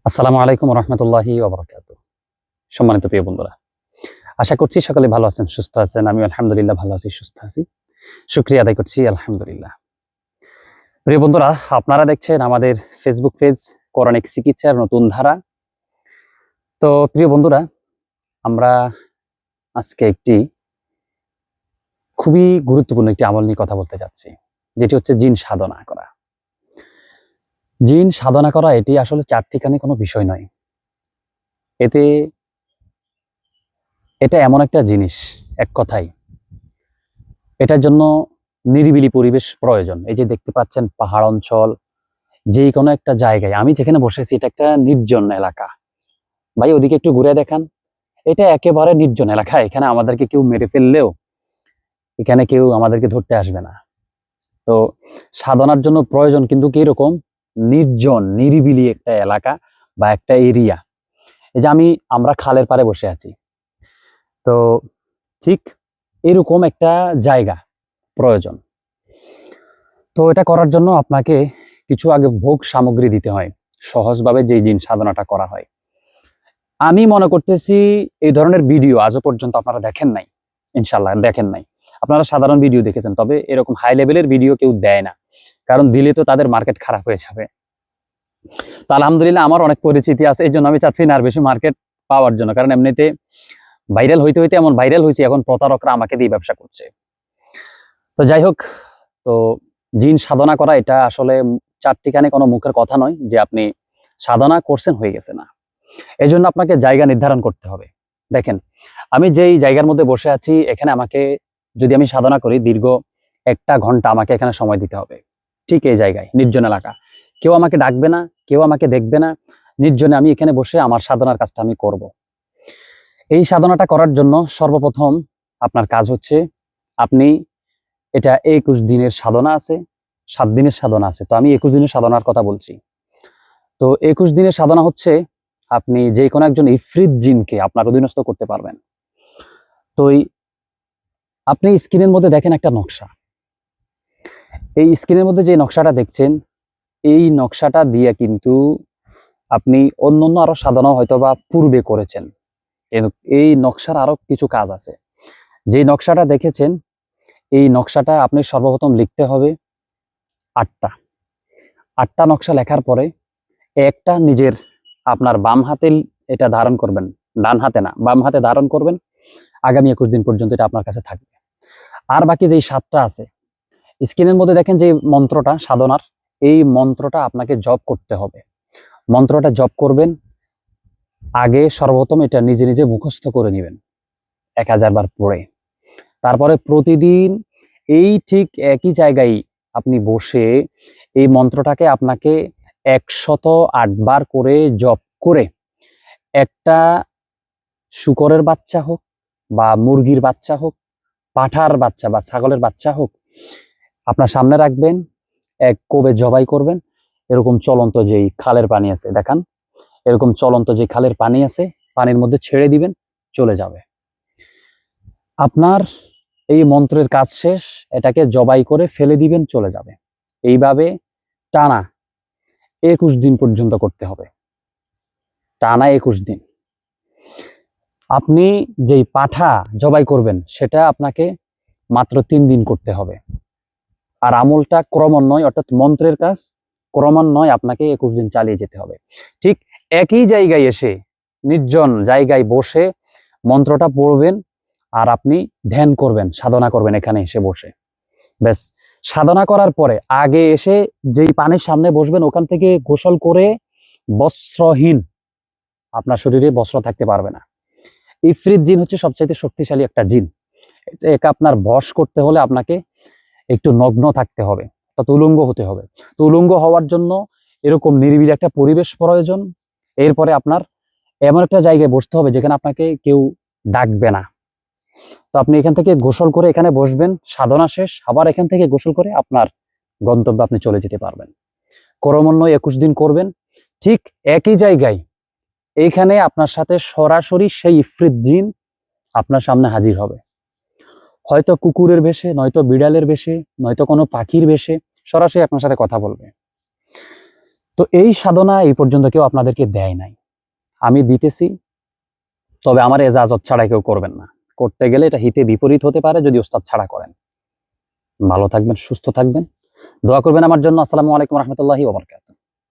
আসসালামু আলাইকুম রহমতুল্লাহি ওয়াবারাকাতুহু। সম্মানিত প্রিয় বন্ধুরা, আশা করছি সকলে ভালো আছেন, সুস্থ আছেন। আমি আলহামদুলিল্লাহ ভালো আছি, সুস্থ আছি। শুকরিয়া আদায় করছি আলহামদুলিল্লাহ। প্রিয় বন্ধুরা, আপনারা দেখছেন আমাদের ফেসবুক পেজ কোরআনিক চিকিৎসার নতুন ধারা। তো প্রিয় বন্ধুরা, আমরা আজকে একটি খুবই গুরুত্বপূর্ণ একটি আমল নিয়ে কথা বলতে যাচ্ছি, যেটি হচ্ছে জিন সাধনা করা। জিন সাধনা করা এটি আসলে চারটিখানি কোনো বিষয় নয়। এটা এমন একটা জিনিস, এক কথায় এটার জন্য নিরিবিলি পরিবেশ প্রয়োজন। এই যে দেখতে পাচ্ছেন পাহাড় অঞ্চল, যে কোনো একটা জায়গায়, আমি যেখানে বসেছি এটা একটা নির্জন এলাকা। ভাই ওদিকে একটু ঘুরে দেখান, এটা একেবারে নির্জন এলাকা। এখানে আমাদেরকে কেউ মেরে ফেললেও এখানে কেউ আমাদেরকে ধরতে আসবে না। তো সাধনার জন্য প্রয়োজন কিন্তু কিরকম নির্জন নিরিবিলি একটা এলাকা বা একটা এরিয়া। এই যে আমরা খালের পাড়ে বসে আছি, তো ঠিক এরকম একটা জায়গা প্রয়োজন। তো এটা করার জন্য আপনাকে কিছু আগে ভোগ সামগ্রী দিতে হয়, সহজভাবে যে জিন সাধনাটা করা হয়। আমি মনে করতেছি এই ধরনের ভিডিও আজও পর্যন্ত আপনারা দেখেন নাই, ইনশাল্লাহ দেখেন নাই। আপনারা সাধারণ ভিডিও দেখেছেন, তবে এরকম হাই লেভেলের ভিডিও কেউ দেয় না, কারণ দিলে তো তাদের মার্কেট খারাপ হয়ে যাবে। তো আলহামদুলিল্লাহ আমার অনেক পরিচিতি আছে, এই জন্য আমি চাচ্ছি না আর বেশি মার্কেট পাওয়ার জন্য, কারণ এমনিতে ভাইরাল হইতে হইতে এমন ভাইরাল হয়েছে, এখন প্রতারকরা আমাকে দিয়ে ব্যবসা করছে। তো যাই হোক, তো জিন সাধনা করা এটা আসলে চারটিখানে কোনো মুখের কথা নয় যে আপনি সাধনা করছেন হয়ে গেছে, না। এই জন্য আপনাকে জায়গা নির্ধারণ করতে হবে। দেখেন, আমি যেই জায়গার মধ্যে বসে আছি, এখানে আমাকে যদি আমি সাধনা করি দীর্ঘ 1 ঘন্টা আমাকে এখানে সময় দিতে হবে। ঠিক এই জায়গায় নির্জন এলাকা, কেউ আমাকে ডাকবে না, কেউ আমাকে দেখবে না, নির্জনে আমি এখানে বসে আমার সাধনার কাজটা আমি করব। এই সাধনাটা করার জন্য সর্বপ্রথম আপনার কাজ হচ্ছে, আপনি এটা 21 দিনের সাধনা আছে, 7 দিনের সাধনা আছে। তো আমি 21 দিনের সাধনার কথা বলছি। তো 21 দিনের সাধনা হচ্ছে আপনি যে কোনো একজন ইফরিত জিনকে আপনার অধীনস্থ করতে পারবেন। তো আপনি স্ক্রিনের মধ্যে দেখেন একটা নকশা, এই স্ক্রিনের মধ্যে যে নকশাটা দেখছেন, এই নকশাটা দিয়ে কিন্তু আপনি অন্যান্য আরো সাধনা হয়তো বা পূর্বে করেছেন, কিন্তু এই নকশার আরো কিছু কাজ আছে। যে নকশাটা দেখেছেন, এই নকশাটা আপনি সর্বপ্রথম লিখতে হবে 8টা নকশা লেখার পরে একটা নিজের আপনার বাম হাতে এটা ধারণ করবেন, ডান হাতে না, বাম হাতে ধারণ করবেন। আগামী 21 দিন পর্যন্ত এটা আপনার কাছে থাকবে। আর বাকি যেই 7টা আছে, স্ক্রিনের মধ্যে দেখেন যে মন্ত্রটা সাধনার, এই মন্ত্রটা আপনাকে জপ করতে হবে। মন্ত্রটা জপ করবেন, আগে সর্বপ্রথম এটা নিজে নিজে মুখস্থ করে নেবেন 1000 বার পড়ে। তারপরে প্রতিদিন এই ঠিক একই জায়গায় আপনি বসে এই মন্ত্রটাকে আপনাকে 108 বার করে জপ করে, একটা শূকরের বাচ্চা হোক বা মুরগির বাচ্চা হোক, পাঁঠার বাচ্চা বা ছাগলের বাচ্চা হোক, আপনার সামনে রাখবেন, এক কোবে জবাই করবেন। এরকম চলন্ত যেই খালের পানি আছে, দেখান, এরকম চলন্ত যে খালের পানি আছে, পানির মধ্যে ছেড়ে দিবেন, চলে যাবে। আপনার এই মন্ত্রের কাজ শেষ, এটাকে জবাই করে ফেলে দিবেন, চলে যাবে। এইভাবে টানা 21 দিন পর্যন্ত করতে হবে, টানা 21 দিন। আপনি যেই পাঠা জবাই করবেন সেটা আপনাকে মাত্র 3 দিন করতে হবে। আর আমলটা ক্রমান্বয়ে, অর্থাৎ মন্ত্রের কাজ ক্রমান্বয়ে আপনাকে 21 দিন চালিয়ে যেতে হবে। ঠিক একই জায়গায় এসে, নির্জন জায়গায় বসে মন্ত্রটা পড়বেন, আর আপনি ধ্যান করবেন, সাধনা করবেন এখানে এসে বসে। ব্যাস, সাধনা করার পরে আগে এসে যেই পানির সামনে বসবেন, ওখান থেকে গোসল করে বস্ত্রহীন, আপনার শরীরে বস্ত্র থাকতে পারবে না। ইফরিত জিন হচ্ছে সবচাইতে শক্তিশালী একটা জিন। একে আপনার বশ করতে হলে আপনাকে একটু নগ্ন থাকতে হবে, তা উলঙ্গ হতে হবে। তো উলঙ্গ হওয়ার জন্য এরকম নিরিবিলি একটা পরিবেশ প্রয়োজন। এরপরে আপনার এমন একটা জায়গায় বসতে হবে যেখানে আপনাকে কেউ ডাকবে না। তো আপনি এখান থেকে গোসল করে এখানে বসবেন, সাধনা শেষ আবার এখান থেকে গোসল করে আপনার গন্তব্যে আপনি চলে যেতে পারবেন। ক্রমান্বয়ে 21 দিন করবেন, ঠিক একই জায়গায় এইখানে আপনার সাথে সরাসরি সেই ইফরিত জিন আপনার সামনে হাজির হবে। হয়তো কুকুরের বেশে, নয়তো বিড়ালের বেশে, নয়তো কোনো পাখির বেশে, সরাসরি আপনার সাথে কথা বলবে। তো এই সাধনা এই পর্যন্ত কেউ আপনাদেরকে দেয় নাই, আমি দিতেছি, তবে আমার এজাজত ছাড়া কেউ করবেন না। করতে গেলে এটা হিতে বিপরীত হতে পারে যদি ওস্তাদ ছাড়া করেন। ভালো থাকবেন, সুস্থ থাকবেন, দোয়া করবেন আমার জন্য। আসসালামু আলাইকুম রহমতুল্লাহি ওয়া বারাকাতুহু।